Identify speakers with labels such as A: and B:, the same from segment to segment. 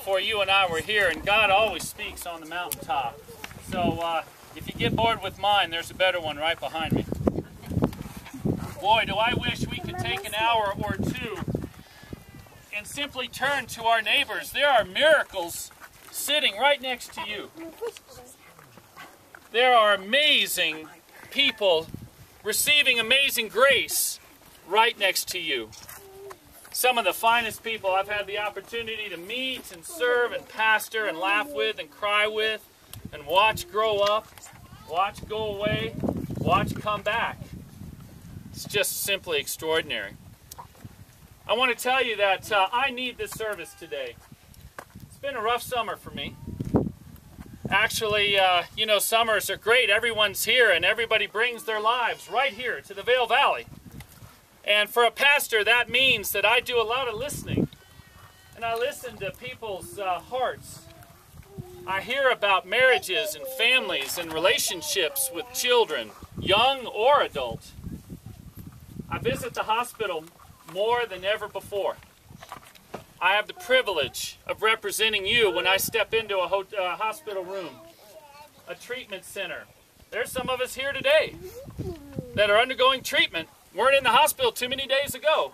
A: before you and I were here, and God always speaks on the mountaintop. So if you get bored with mine, there's a better one right behind me. Boy, do I wish we could take an hour or two and simply turn to our neighbors. There are miracles sitting right next to you. There are amazing people receiving amazing grace right next to you. Some of the finest people I've had the opportunity to meet and serve and pastor and laugh with and cry with and watch grow up, watch go away, watch come back. It's just simply extraordinary. I want to tell you that I need this service today. It's been a rough summer for me. Actually, you know, summers are great. Everyone's here and everybody brings their lives right here to the Vail Valley. And for a pastor, that means that I do a lot of listening. And I listen to people's hearts. I hear about marriages and families and relationships with children, young or adult. I visit the hospital more than ever before. I have the privilege of representing you when I step into a hospital room, a treatment center. There's some of us here today that are undergoing treatment, weren't in the hospital too many days ago.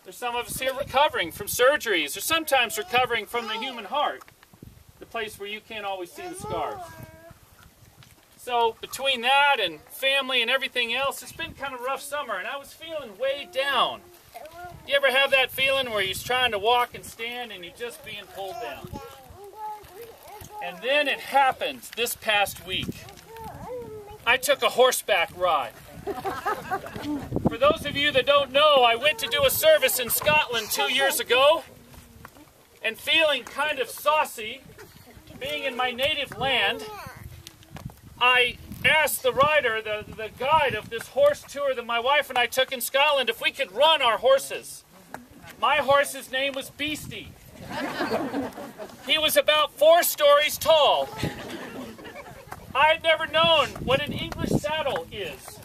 A: There's some of us here recovering from surgeries, or sometimes recovering from the human heart, the place where you can't always see the scars. So between that and family and everything else, it's been kind of a rough summer, and I was feeling way down. You ever have that feeling where you're trying to walk and stand and you're just being pulled down? And then it happened this past week. I took a horseback ride. For those of you that don't know, I went to do a service in Scotland 2 years ago, and feeling kind of saucy, being in my native land, I asked the rider, the guide of this horse tour that my wife and I took in Scotland, if we could run our horses. My horse's name was Beastie. He was about 4 stories tall. I had never known what an English saddle is.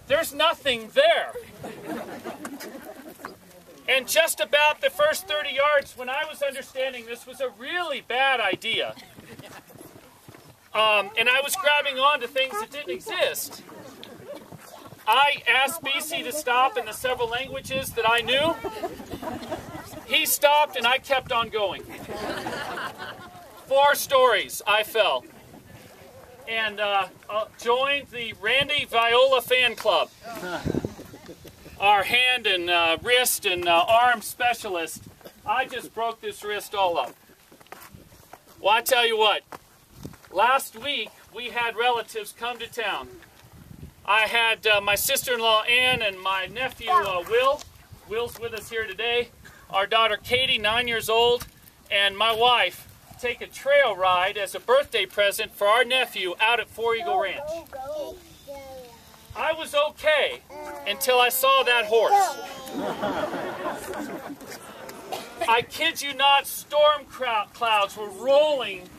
A: There's nothing there. And just about the first 30 yards, when I was understanding this was a really bad idea, and I was grabbing on to things that didn't exist, I asked BC to stop in the several languages that I knew. He stopped and I kept on going. 4 stories I fell. And joined the Randy Viola fan club. Our hand and wrist and arm specialist. I just broke this wrist all up. Well, I tell you what. Last week, we had relatives come to town. I had my sister-in-law, Ann, and my nephew, Will. Will's with us here today. Our daughter, Katie, 9 years old, and my wife take a trail ride as a birthday present for our nephew out at Four Eagle Ranch. I was okay until I saw that horse. I kid you not, storm clouds were rolling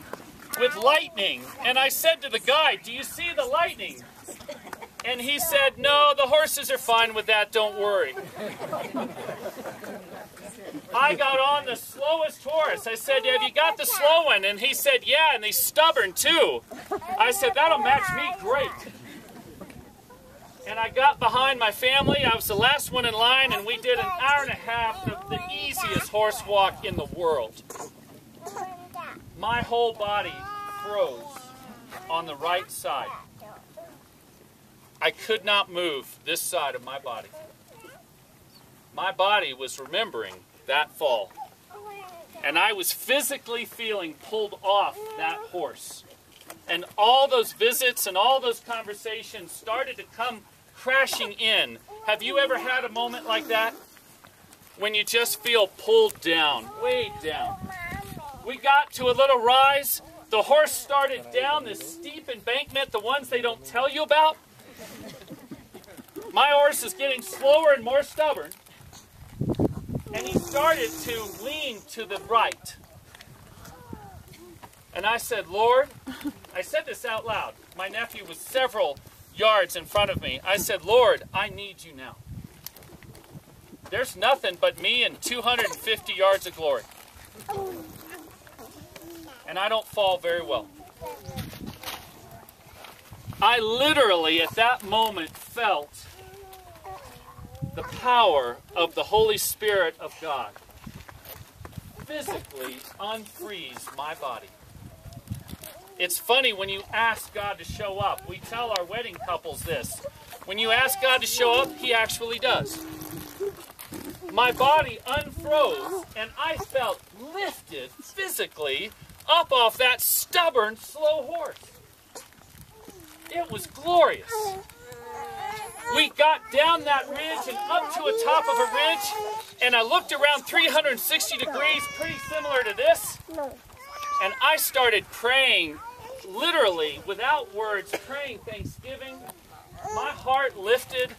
A: with lightning, and I said to the guide, "Do you see the lightning?" And he said, "No, the horses are fine with that, don't worry." I got on the slowest horse. I said, "Have you got the slow one?" And he said, "Yeah, and he's stubborn too." I said, "That'll match me great." And I got behind my family. I was the last one in line, and we did an hour and a half of the easiest horse walk in the world. My whole body froze on the right side. I could not move this side of my body. My body was remembering that fall. And I was physically feeling pulled off that horse. And all those visits and all those conversations started to come crashing in. Have you ever had a moment like that? When you just feel pulled down, way down. We got to a little rise. The horse started down this steep embankment, the ones they don't tell you about. My horse is getting slower and more stubborn. And he started to lean to the right. And I said, "Lord," I said this out loud. My nephew was several yards in front of me. I said, "Lord, I need you now. There's nothing but me and 250 yards of glory. And I don't fall very well. I literally, at that moment, felt the power of the Holy Spirit of God physically unfreeze my body. It's funny when you ask God to show up. We tell our wedding couples this. When you ask God to show up, He actually does. My body unfroze, and I felt lifted physically up off that stubborn, slow horse. It was glorious. We got down that ridge and up to the top of a ridge, and I looked around 360 degrees, pretty similar to this, and I started praying, literally, without words, praying thanksgiving. My heart lifted.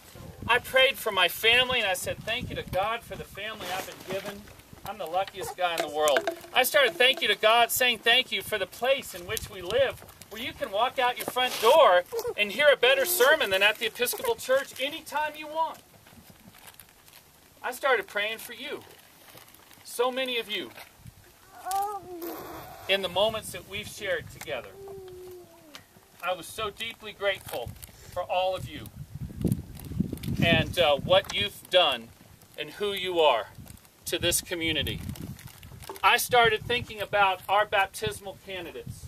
A: I prayed for my family, and I said, thank you to God for the family I've been given. I'm the luckiest guy in the world. I started thank you to God, saying thank you for the place in which we live, where you can walk out your front door and hear a better sermon than at the Episcopal Church anytime you want. I started praying for you. So many of you, in the moments that we've shared together. I was so deeply grateful for all of you and what you've done and who you are to this community. I started thinking about our baptismal candidates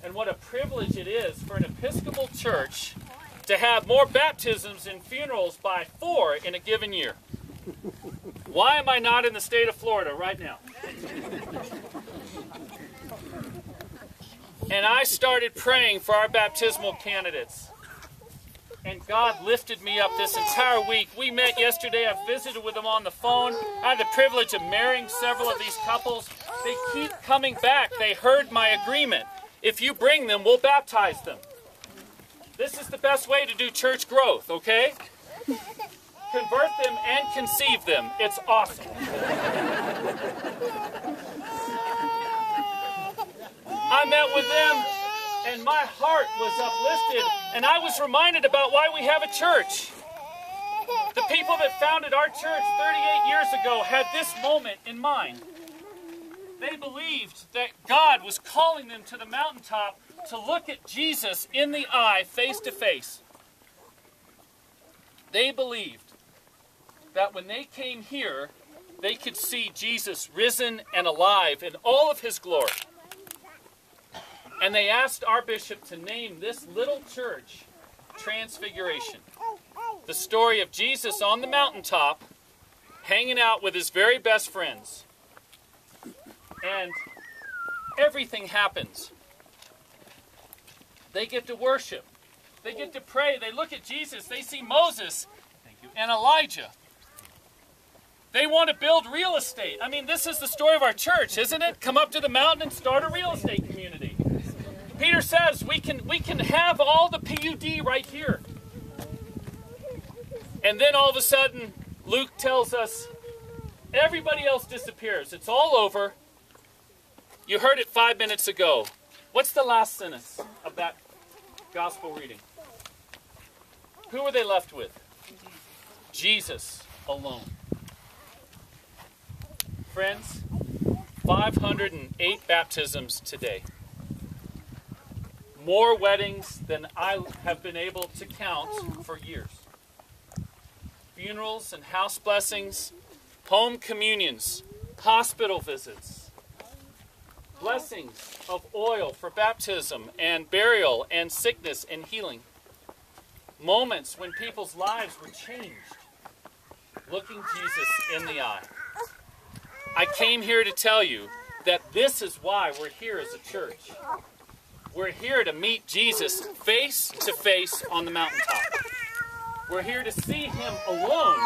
A: and what a privilege it is for an Episcopal church to have more baptisms and funerals by 4 in a given year. Why am I not in the state of Florida right now? And I started praying for our baptismal candidates. And God lifted me up this entire week. We met yesterday. I visited with them on the phone. I had the privilege of marrying several of these couples. They keep coming back. They heard my agreement. If you bring them, we'll baptize them. This is the best way to do church growth, okay? Convert them and conceive them. It's awesome. I met with them, and my heart was uplifted, and I was reminded about why we have a church. The people that founded our church 38 years ago had this moment in mind. They believed that God was calling them to the mountaintop to look at Jesus in the eye, face to face. They believed that when they came here, they could see Jesus risen and alive in all of His glory. And they asked our bishop to name this little church Transfiguration. The story of Jesus on the mountaintop, hanging out with His very best friends. And everything happens. They get to worship. They get to pray. They look at Jesus. They see Moses and Elijah. They want to build real estate. I mean, this is the story of our church, isn't it? Come up to the mountain and start a real estate community. Peter says we can have all the PUD right here. And then all of a sudden, Luke tells us everybody else disappears. It's all over. You heard it 5 minutes ago. What's the last sentence of that gospel reading? Who are they left with? Jesus alone. Friends, 508 baptisms today. More weddings than I have been able to count for years. Funerals and house blessings, home communions, hospital visits, blessings of oil for baptism and burial and sickness and healing. Moments when people's lives were changed, looking Jesus in the eye. I came here to tell you that this is why we're here as a church. We're here to meet Jesus face to face on the mountaintop. We're here to see Him alone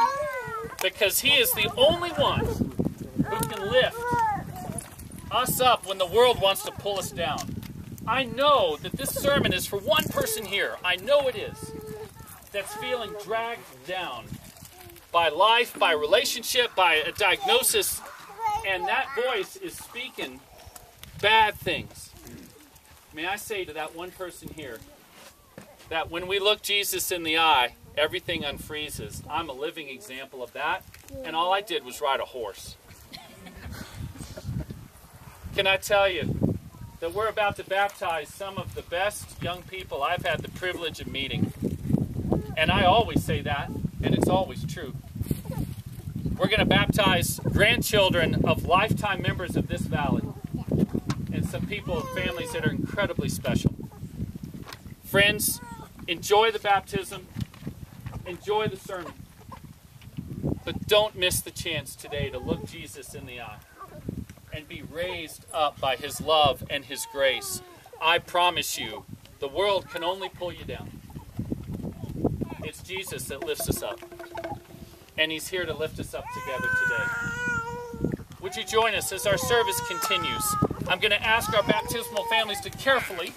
A: because He is the only one who can lift us up when the world wants to pull us down. I know that this sermon is for one person here. I know it is. That's feeling dragged down by life, by relationship, by a diagnosis, and that voice is speaking bad things. May I say to that one person here that when we look Jesus in the eye, everything unfreezes. I'm a living example of that, and all I did was ride a horse. Can I tell you that we're about to baptize some of the best young people I've had the privilege of meeting. And I always say that, and it's always true. We're going to baptize grandchildren of lifetime members of this valley and some people and families that are incredibly special. Friends, enjoy the baptism, enjoy the sermon, but don't miss the chance today to look Jesus in the eye and be raised up by his love and his grace. I promise you, the world can only pull you down. It's Jesus that lifts us up, and he's here to lift us up together today. Would you join us as our service continues? I'm going to ask our baptismal families to carefully